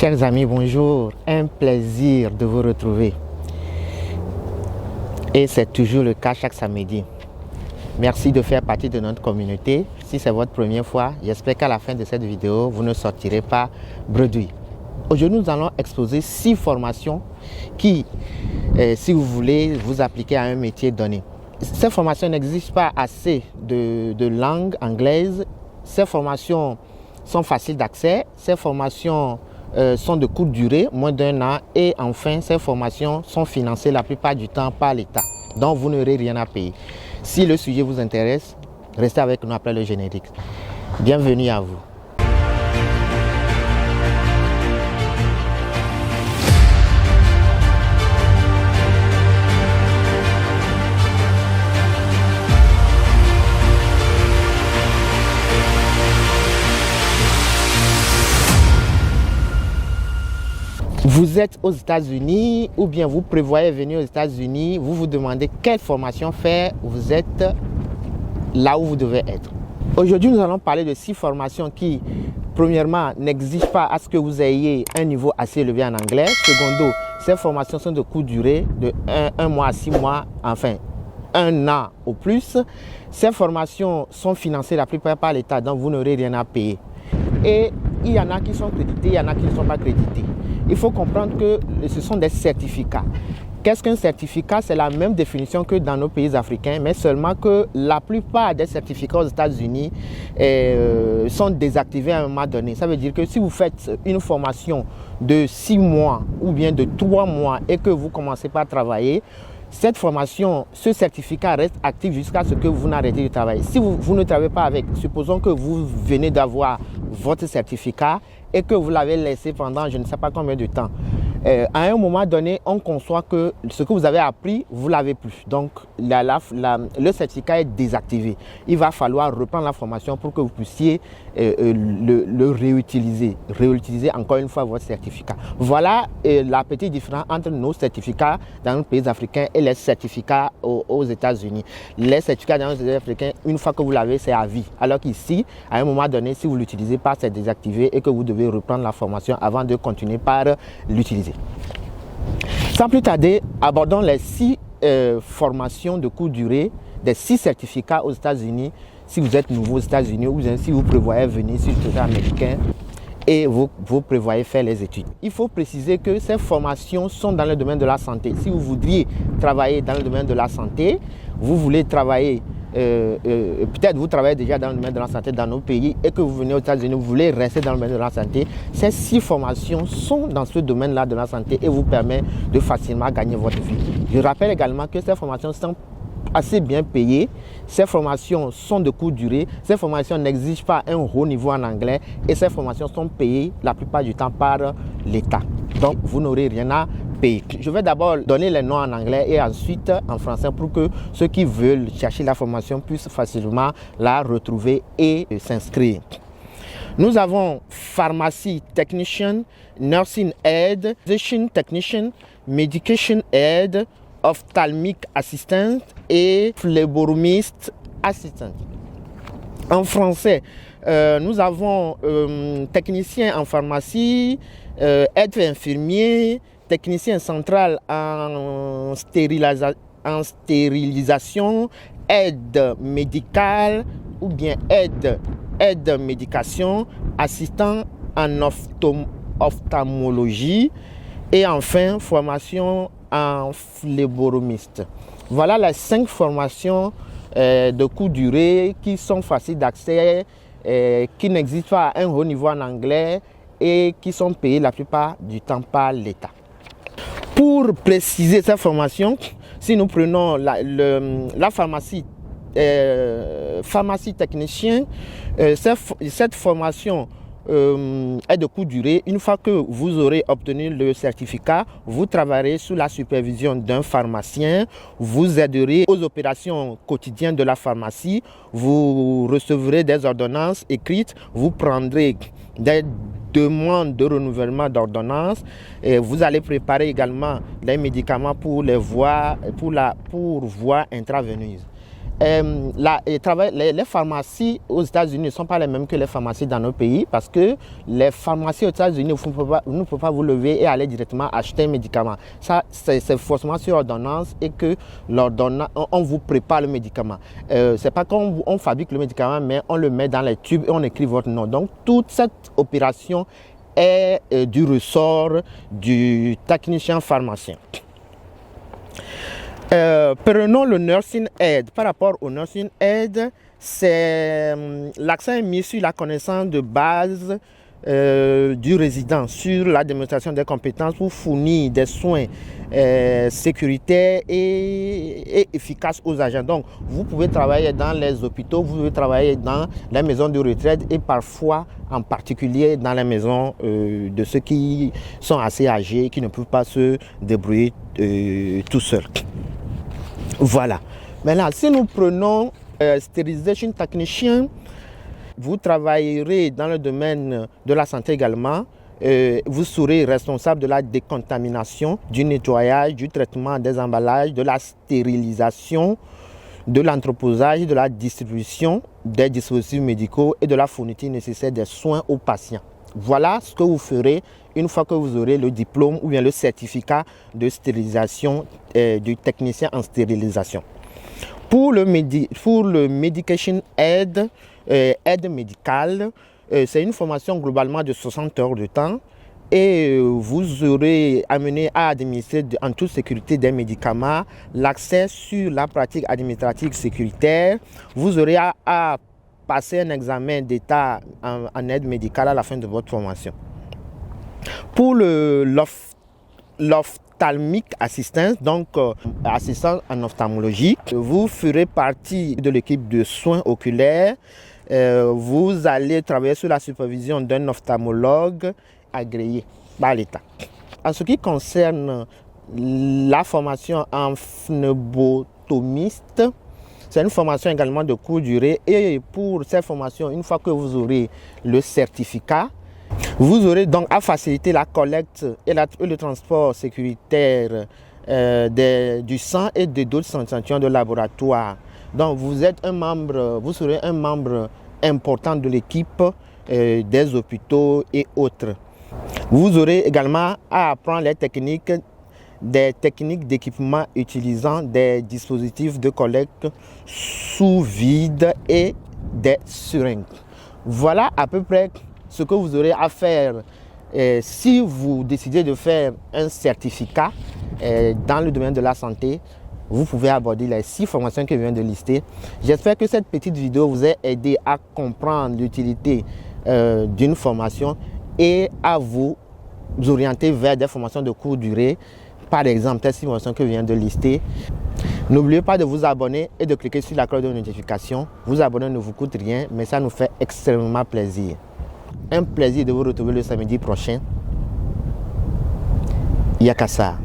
Chers amis, bonjour. Un plaisir de vous retrouver. Et c'est toujours le cas chaque samedi. Merci de faire partie de notre communauté. Si c'est votre première fois, j'espère qu'à la fin de cette vidéo, vous ne sortirez pas bredouille. Aujourd'hui, nous allons exposer 6 formations qui, si vous voulez, vous appliquer à un métier donné. Ces formations n'exigent pas assez de langue anglaise. Ces formations sont faciles d'accès. Ces formations sont de courte durée, moins d'1 an. Et enfin, ces formations sont financées la plupart du temps par l'État. Donc, vous n'aurez rien à payer. Si le sujet vous intéresse, restez avec nous après le générique. Bienvenue à vous. Vous êtes aux États-Unis ou bien vous prévoyez venir aux États-Unis, vous vous demandez quelle formation faire, vous êtes là où vous devez être. Aujourd'hui, nous allons parler de 6 formations qui, premièrement, n'exigent pas à ce que vous ayez un niveau assez élevé en anglais. Secondo, ces formations sont de courte durée, de 1 mois à 6 mois, enfin 1 an au plus. Ces formations sont financées la plupart par l'État, donc vous n'aurez rien à payer. Et il y en a qui sont crédités, il y en a qui ne sont pas crédités. Il faut comprendre que ce sont des certificats. Qu'est-ce qu'un certificat? C'est la même définition que dans nos pays africains, mais seulement que la plupart des certificats aux États-Unis sont désactivés à un moment donné. Ça veut dire que si vous faites une formation de 6 mois ou bien de 3 mois et que vous commencez par travailler, cette formation, ce certificat reste actif jusqu'à ce que vous n'arrêtez de travailler. Si vous ne travaillez pas avec, supposons que vous venez d'avoir votre certificat et que vous l'avez laissé pendant je ne sais pas combien de temps. À un moment donné, on conçoit que ce que vous avez appris, vous ne l'avez plus. Donc, le certificat est désactivé. Il va falloir reprendre la formation pour que vous puissiez le réutiliser. Réutiliser encore une fois votre certificat. Voilà la petite différence entre nos certificats dans nos pays africains et les certificats aux États-Unis. Les certificats dans nos pays africains, une fois que vous l'avez, c'est à vie. Alors qu'ici, à un moment donné, si vous ne l'utilisez pas, c'est désactivé et que vous devez reprendre la formation avant de continuer par l'utiliser. Sans plus tarder, abordons les 6 formations de courte durée, des 6 certificats aux États-Unis, si vous êtes nouveau aux États-Unis ou bien si vous prévoyez venir sur le territoire américain et vous prévoyez faire les études. Il faut préciser que ces formations sont dans le domaine de la santé. Si vous voudriez travailler dans le domaine de la santé, vous voulez travailler peut-être vous travaillez déjà dans le domaine de la santé dans nos pays et que vous venez aux États-Unis, vous voulez rester dans le domaine de la santé, ces 6 formations sont dans ce domaine-là de la santé et vous permettent de facilement gagner votre vie. Je rappelle également que ces formations sont assez bien payées, ces formations sont de courte durée, ces formations n'exigent pas un haut niveau en anglais et ces formations sont payées la plupart du temps par l'État. Donc vous n'aurez rien à payer. Je vais d'abord donner les noms en anglais et ensuite en français pour que ceux qui veulent chercher la formation puissent facilement la retrouver et s'inscrire. Nous avons Pharmacy Technician, Nursing Aid, Physician Technician, Medication Aid, Ophthalmic Assistant et Phlebotomist Assistant. En français, nous avons technicien en pharmacie, aide infirmier, technicien central en stérilisation, aide médicale ou bien aide médication, assistant en ophtalmologie et enfin formation en phlebotomiste. Voilà les 5 formations de courte durée qui sont faciles d'accès, qui n'existent pas à un haut niveau en anglais et qui sont payées la plupart du temps par l'État. Pour préciser cette formation, si nous prenons la pharmacie technicien, cette formation est de courte durée. Une fois que vous aurez obtenu le certificat, vous travaillerez sous la supervision d'un pharmacien, vous aiderez aux opérations quotidiennes de la pharmacie, vous recevrez des ordonnances écrites, vous prendrez des demandes de renouvellement d'ordonnances et vous allez préparer également des médicaments pour les voies intraveineuses. les pharmacies aux États-Unis ne sont pas les mêmes que les pharmacies dans nos pays parce que les pharmacies aux États-Unis, vous ne pouvez pas vous lever et aller directement acheter un médicament. Ça, c'est forcément sur ordonnance et que on vous prépare le médicament. C'est pas qu'on fabrique le médicament, mais on le met dans les tubes et on écrit votre nom. Donc, toute cette opération est du ressort du technicien pharmacien. Prenons le nursing aid. Par rapport au nursing aid, l'accent est mis sur la connaissance de base du résident, sur la démonstration des compétences pour fournir des soins sécuritaires et efficaces aux agents. Donc, vous pouvez travailler dans les hôpitaux, vous pouvez travailler dans les maisons de retraite et parfois, en particulier, dans les maisons de ceux qui sont assez âgés, qui ne peuvent pas se débrouiller tout seuls. Voilà. Maintenant, si nous prenons Sterilization Technician, vous travaillerez dans le domaine de la santé également. Vous serez responsable de la décontamination, du nettoyage, du traitement des emballages, de la stérilisation, de l'entreposage, de la distribution des dispositifs médicaux et de la fourniture nécessaire des soins aux patients. Voilà ce que vous ferez une fois que vous aurez le diplôme ou bien le certificat de stérilisation du technicien en stérilisation. Pour le medication aid, aide médicale, c'est une formation globalement de 60 heures de temps et vous serez amené à administrer en toute sécurité des médicaments, l'accès sur la pratique administrative sécuritaire. Vous aurez à passer un examen d'état en aide médicale à la fin de votre formation. Pour l'ophtalmic assistance, donc assistance en ophtalmologie, vous ferez partie de l'équipe de soins oculaires. Vous allez travailler sous la supervision d'un ophtalmologue agréé par l'État. En ce qui concerne la formation en phlebotomiste, c'est une formation également de courte durée et pour cette formation, une fois que vous aurez le certificat, vous aurez donc à faciliter la collecte et le transport sécuritaire du sang et d'autres échantillons de laboratoire. Donc vous serez un membre important de l'équipe des hôpitaux et autres. Vous aurez également à apprendre des techniques d'équipement utilisant des dispositifs de collecte sous vide et des seringues. Voilà à peu près ce que vous aurez à faire si vous décidez de faire un certificat dans le domaine de la santé. Vous pouvez aborder les 6 formations que je viens de lister. J'espère que cette petite vidéo vous a aidé à comprendre l'utilité d'une formation et à vous orienter vers des formations de courte durée. Par exemple, les 6 formations que je viens de lister. N'oubliez pas de vous abonner et de cliquer sur la cloche de notification. Vous abonner ne vous coûte rien, mais ça nous fait extrêmement plaisir. Un plaisir de vous retrouver le samedi prochain. Yakasa.